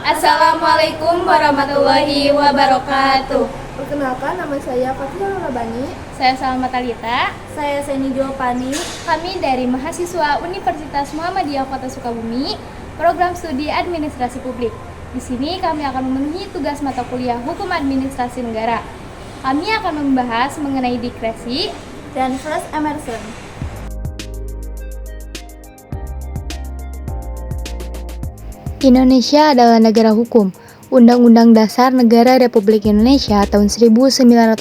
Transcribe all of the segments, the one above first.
Assalamualaikum warahmatullahi wabarakatuh. Perkenalkan, nama saya Fatia Rabani. Saya Salma Talita. Saya Seni Jopani. Kami dari mahasiswa Universitas Muhammadiyah Kota Sukabumi, program studi Administrasi Publik. Di sini kami akan memenuhi tugas mata kuliah Hukum Administrasi Negara. Kami akan membahas mengenai diskresi Dan First Emerson. Indonesia adalah negara hukum. Undang-Undang Dasar Negara Republik Indonesia tahun 1945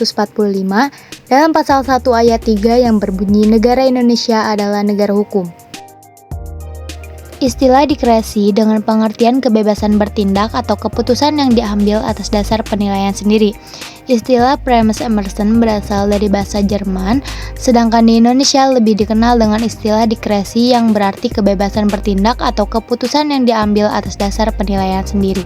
dalam pasal 1 ayat 3 yang berbunyi negara Indonesia adalah negara hukum. Istilah diskresi dengan pengertian kebebasan bertindak atau keputusan yang diambil atas dasar penilaian sendiri. Istilah Primus Emerson berasal dari bahasa Jerman, sedangkan di Indonesia lebih dikenal dengan istilah diskresi yang berarti kebebasan bertindak atau keputusan yang diambil atas dasar penilaian sendiri.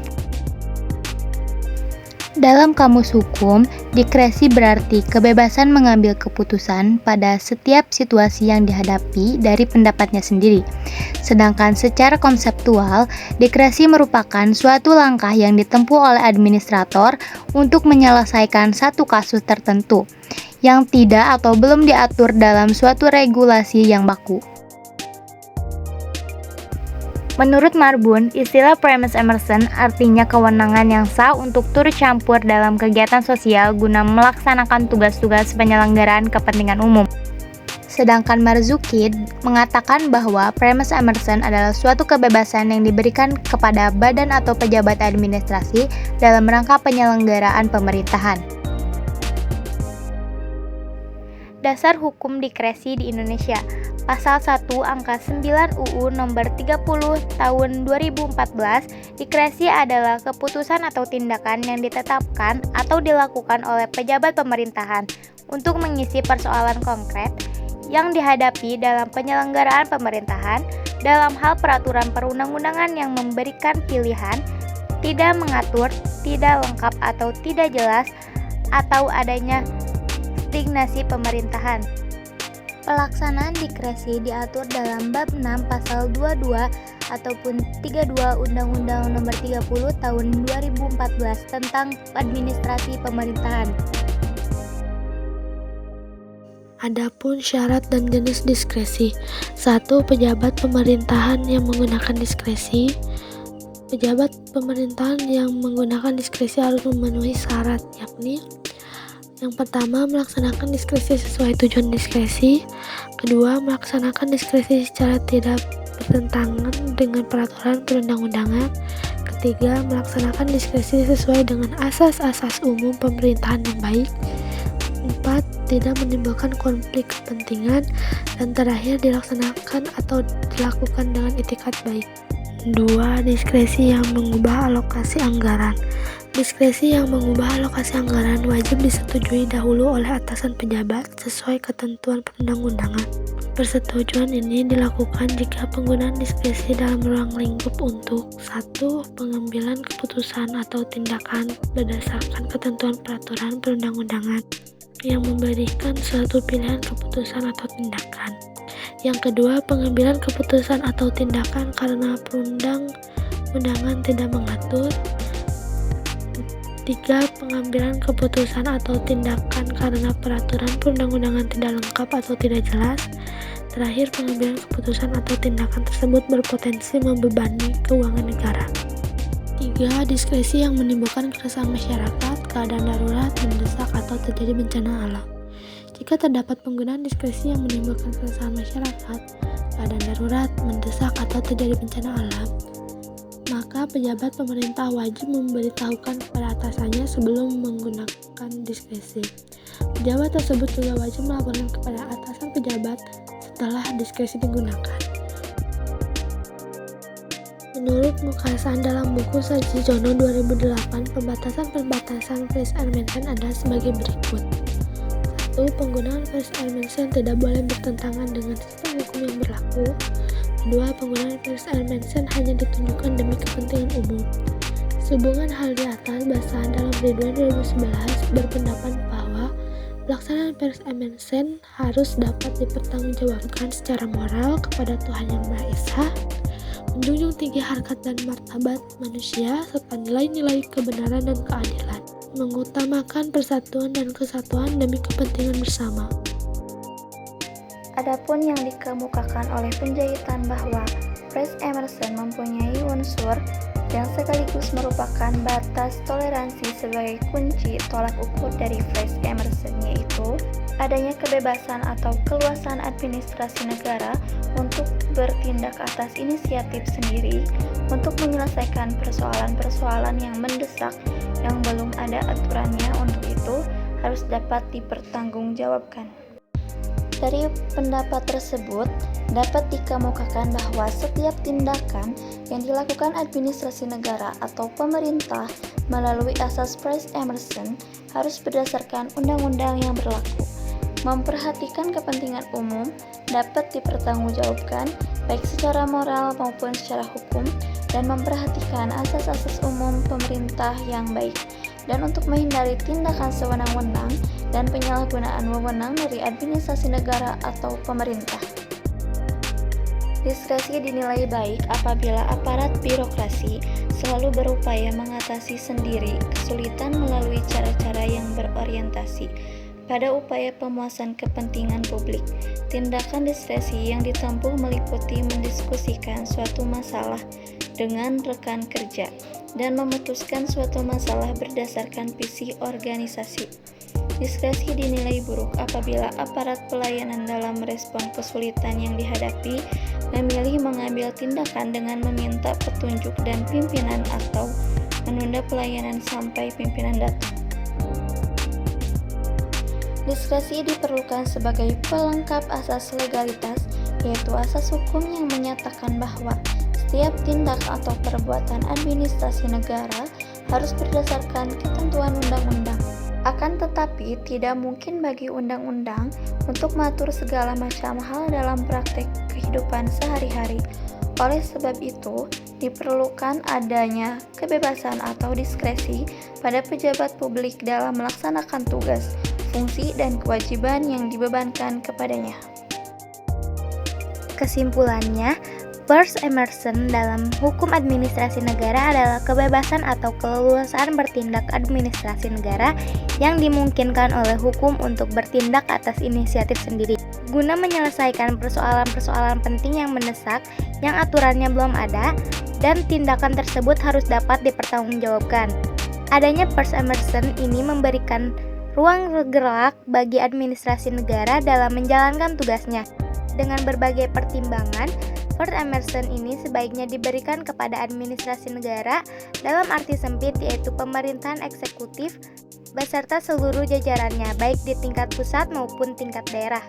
Dalam kamus hukum, diskresi berarti kebebasan mengambil keputusan pada setiap situasi yang dihadapi dari pendapatnya sendiri. Sedangkan secara konseptual, diskresi merupakan suatu langkah yang ditempuh oleh administrator untuk menyelesaikan satu kasus tertentu yang tidak atau belum diatur dalam suatu regulasi yang baku. Menurut Marbun, istilah Primus Emerson artinya kewenangan yang sah untuk turut campur dalam kegiatan sosial guna melaksanakan tugas-tugas penyelenggaraan kepentingan umum. Sedangkan Marzuki mengatakan bahwa Primus Emerson adalah suatu kebebasan yang diberikan kepada badan atau pejabat administrasi dalam rangka penyelenggaraan pemerintahan. Dasar hukum diskresi di Indonesia. Pasal 1 angka 9 UU nomor 30 tahun 2014, diskresi adalah keputusan atau tindakan yang ditetapkan atau dilakukan oleh pejabat pemerintahan untuk mengisi persoalan konkret yang dihadapi dalam penyelenggaraan pemerintahan dalam hal peraturan perundang-undangan yang memberikan pilihan, tidak mengatur, tidak lengkap atau tidak jelas, atau adanya stagnasi pemerintahan. Pelaksanaan diskresi diatur dalam bab 6 pasal 22 ataupun 32 Undang-Undang Nomor 30 Tahun 2014 tentang Administrasi Pemerintahan. Adapun syarat dan jenis diskresi. 1. Pejabat pemerintahan yang menggunakan diskresi. Pejabat pemerintahan yang menggunakan diskresi harus memenuhi syarat, yakni yang pertama, melaksanakan diskresi sesuai tujuan diskresi. Kedua, melaksanakan diskresi secara tidak bertentangan dengan peraturan perundang-undangan. Ketiga, melaksanakan diskresi sesuai dengan asas-asas umum pemerintahan yang baik. 4. Tidak menimbulkan konflik kepentingan. Dan terakhir, dilaksanakan atau dilakukan dengan itikat baik. 2. Diskresi yang mengubah alokasi anggaran. Diskresi yang mengubah alokasi anggaran wajib disetujui dahulu oleh atasan pejabat sesuai ketentuan perundang-undangan. Persetujuan ini dilakukan jika penggunaan diskresi dalam ruang lingkup untuk 1. Pengambilan keputusan atau tindakan berdasarkan ketentuan peraturan perundang-undangan yang memberikan suatu pilihan keputusan atau tindakan. Yang kedua, pengambilan keputusan atau tindakan karena perundang-undangan tidak mengatur. 3. Pengambilan keputusan atau tindakan karena peraturan perundang-undangan tidak lengkap atau tidak jelas. Terakhir, pengambilan keputusan atau tindakan tersebut berpotensi membebani keuangan negara. 3. Diskresi yang menimbulkan keresahan masyarakat, keadaan darurat, mendesak, atau terjadi bencana alam. Jika terdapat penggunaan diskresi yang menimbulkan keresahan masyarakat, keadaan darurat, mendesak, atau terjadi bencana alam, maka pejabat pemerintah wajib memberitahukan kepada atasannya sebelum menggunakan diskresi. Pejabat tersebut juga wajib melaporkan kepada atasan pejabat setelah diskresi digunakan. Menurut Mukhasan dalam buku Sajijono 2008, pembatasan First Emerson adalah sebagai berikut. 1. Penggunaan First Emerson tidak boleh bertentangan dengan sistem hukum yang berlaku. 2. Penggunaan First Emerson hanya ditunjukkan demi kepentingan umum. Sehubungan hal di atas, Basahan dalam Ridwan 2011 berpendapat bahwa pelaksanaan First Emerson harus dapat dipertanggungjawabkan secara moral kepada Tuhan Yang Maha Esa, menjunjung tinggi harkat dan martabat manusia serta nilai-nilai kebenaran dan keadilan, mengutamakan persatuan dan kesatuan demi kepentingan bersama. Adapun yang dikemukakan oleh penjahitan bahwa Fred Emerson mempunyai unsur yang sekaligus merupakan batas toleransi sebagai kunci tolak ukur dari Fred Emerson, yaitu adanya kebebasan atau keluasan administrasi negara untuk bertindak atas inisiatif sendiri untuk menyelesaikan persoalan-persoalan yang mendesak yang belum ada aturannya, untuk itu harus dapat dipertanggungjawabkan. Dari pendapat tersebut, dapat dikemukakan bahwa setiap tindakan yang dilakukan administrasi negara atau pemerintah melalui asas Fred Emerson harus berdasarkan undang-undang yang berlaku, memperhatikan kepentingan umum, dapat dipertanggungjawabkan baik secara moral maupun secara hukum, dan memperhatikan asas-asas umum pemerintah yang baik, dan untuk menghindari tindakan sewenang-wenang dan penyalahgunaan wewenang dari administrasi negara atau pemerintah. Diskresi dinilai baik apabila aparat birokrasi selalu berupaya mengatasi sendiri kesulitan melalui cara-cara yang berorientasi pada upaya pemuasan kepentingan publik. Tindakan diskresi yang ditempuh meliputi mendiskusikan suatu masalah dengan rekan kerja dan memutuskan suatu masalah berdasarkan visi organisasi. Diskresi dinilai buruk apabila aparat pelayanan dalam merespon kesulitan yang dihadapi memilih mengambil tindakan dengan meminta petunjuk dan pimpinan atau menunda pelayanan sampai pimpinan datang. Diskresi diperlukan sebagai pelengkap asas legalitas, yaitu asas hukum yang menyatakan bahwa setiap tindak atau perbuatan administrasi negara harus berdasarkan ketentuan undang-undang. Akan tetapi, tidak mungkin bagi undang-undang untuk mengatur segala macam hal dalam praktek kehidupan sehari-hari. Oleh sebab itu, diperlukan adanya kebebasan atau diskresi pada pejabat publik dalam melaksanakan tugas, fungsi, dan kewajiban yang dibebankan kepadanya. Kesimpulannya, Fred Emerson dalam hukum administrasi negara adalah kebebasan atau keleluasaan bertindak administrasi negara yang dimungkinkan oleh hukum untuk bertindak atas inisiatif sendiri guna menyelesaikan persoalan-persoalan penting yang mendesak yang aturannya belum ada, dan tindakan tersebut harus dapat dipertanggungjawabkan. Adanya Fred Emerson ini memberikan ruang gerak bagi administrasi negara dalam menjalankan tugasnya. Dengan berbagai pertimbangan, Fred Emerson ini sebaiknya diberikan kepada administrasi negara dalam arti sempit, yaitu pemerintahan eksekutif beserta seluruh jajarannya, baik di tingkat pusat maupun tingkat daerah.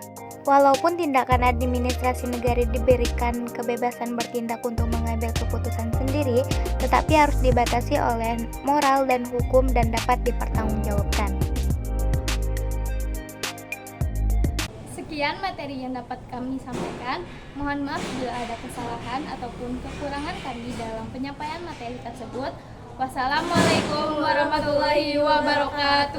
Walaupun tindakan administrasi negara diberikan kebebasan bertindak untuk mengambil keputusan sendiri, tetapi harus dibatasi oleh moral dan hukum dan dapat dipertanggungjawabkan. Sekian materi yang dapat kami sampaikan. Mohon maaf bila ada kesalahan ataupun kekurangan kami dalam penyampaian materi tersebut. Wassalamualaikum warahmatullahi wabarakatuh.